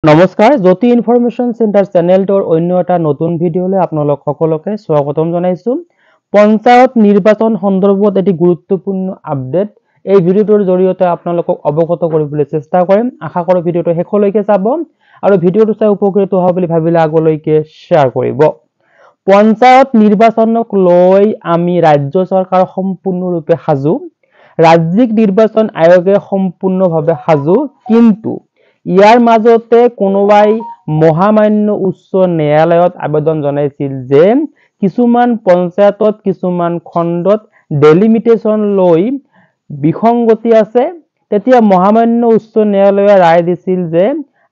নমস্কাৰ জ্যোতি information centre চেনেলটোৰ অন্য এটা নতুন ভিডিঅ'লৈ আপোনালোক সকলোকে স্বাগতম জনাইছো। পঞ্চায়ত নিৰ্বাচন সন্দৰ্ভত এটি গুৰুত্বপূৰ্ণ আপডেট এই ভিডিঅ'টোৰ জৰিয়তে আপোনালোকক অৱগত কৰিবলৈ চেষ্টা কৰিম। আশা কৰোঁ ভিডিঅ'টো শেষলৈকে চাব আৰু ভিডিঅ'টো চাই উপকৃত হোৱা বুলি ভাবিলে আগলৈকে শ্বেয়াৰ কৰিব। পঞ্চায়ত নিৰ্বাচনক লৈ আমি ৰাজ্য চৰকাৰ সম্পূৰ্ণৰূপে সাজু। ৰাজ্যিক নিৰ্বাচন আয়োগে সম্পূৰ্ণভাৱে সাজু, কিন্তু ইয়াৰ মাজতে কোনোবাই মহামান্য উচ্চ ন্যায়ালয়ত আবেদন জনাইছিল যে কিছুমান পঞ্চায়তত কিছুমান খণ্ডত ডেলিমিটেশন লৈ বিসংগতি আছে। তেতিয়া মহামান্য উচ্চ ন্যায়ালয়ে ৰায় দিছিল যে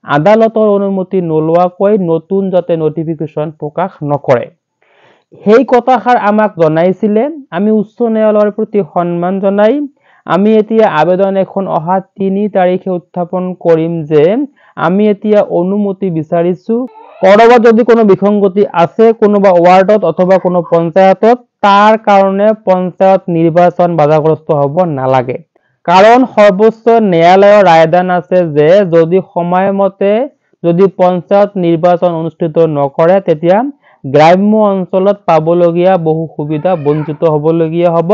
আদালতৰ অনুমতি নোলোৱাকৈ নতুন যাতে নটিফিকেশন প্ৰকাশ নকৰে। সেই কথাষাৰ আমাক জনাইছিলে। আমি উচ্চ ন্যায়ালয়ৰ প্ৰতি সন্মান জনাই আমি এতিয়া আবেদন এখন অহা ৩ তাৰিখে উত্থাপন কৰিম যে আমি এতিয়া অনুমতি বিচাৰিছো। কৰবাত যদি কোনো বিসংগতি আছে কোনোবা ওয়াৰ্ডত অথবা কোনো পঞ্চায়তত, তাৰ কাৰণে পঞ্চায়ত নিৰ্বাচন বাধাগ্ৰস্ত হ'ব নালাগে। কাৰণ সৰ্বোচ্চ ন্যায়ালয়ৰ ৰায়দান আছে যে যদি সময়মতে যদি পঞ্চায়ত নিৰ্বাচন অনুষ্ঠিত নকৰে তেতিয়া গ্ৰাম্য অঞ্চলত পাবলগীয়া বহু সুবিধা বঞ্চিত হ'বলগীয়া হ'ব।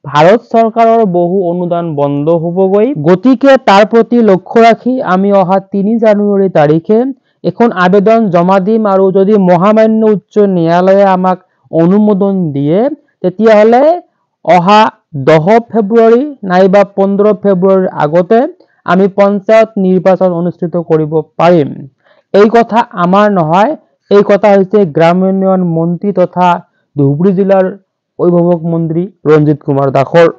ভাৰত চৰকাৰৰ বহু অনুদান বন্ধ হ'বগৈ। গতিকে তাৰ প্ৰতি লক্ষ্য ৰাখি আমি অহা ৩ জানুৱাৰী তাৰিখে এখন আবেদন জমা দিম আৰু যদি মহামান্য উচ্চ ন্যায়ালয়ে আমাক অনুমোদন দিয়ে তেতিয়াহ'লে অহা 10 ফেব্ৰুৱাৰী নাইবা 15 ফেব্ৰুৱাৰীৰ আগতে আমি পঞ্চায়ত নিৰ্বাচন অনুষ্ঠিত কৰিব পাৰিম। এই কথা আমাৰ নহয়, এই কথা হৈছে গ্ৰামোন্নয়ন মন্ত্ৰী তথা ধুবুৰী জিলাৰ অভিভাৱক মন্ত্ৰী ৰঞ্জিত কুমাৰ দাসৰ।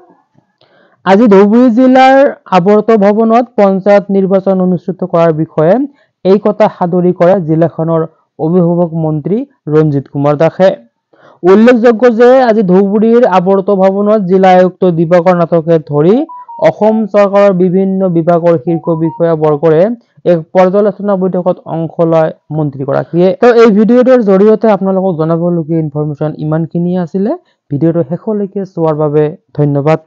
আজি ধুবুৰী জিলাৰ আৱৰ্ত ভৱনত পঞ্চায়ত নিৰ্বাচন অনুষ্ঠিত কৰাৰ বিষয়ে এই কথা সাদৰি কৰে জিলাখনৰ অভিভাৱক মন্ত্ৰী ৰঞ্জিত কুমাৰ দাসে। উল্লেখযোগ্য যে আজি ধুবুৰীৰ আৱৰ্ত ভৱনত জিলা আয়ুক্ত দিবাকৰ নাথকে ধৰি অসম চৰকাৰৰ বিভিন্ন বিভাগৰ শীৰ্ষ বিষয়াবৰ্গৰে এক পৰ্যালোচনা বৈঠকত অংশ লয় মন্ত্ৰীগৰাকীয়ে। তো এই ভিডিঅ'টোৰ জৰিয়তে আপোনালোকক জনাবলগীয়া ইনফৰমেশ্যন ইমানখিনিয়ে আছিলে। ভিডিঅ'টো শেষলৈকে চোৱাৰ বাবে ধন্যবাদ।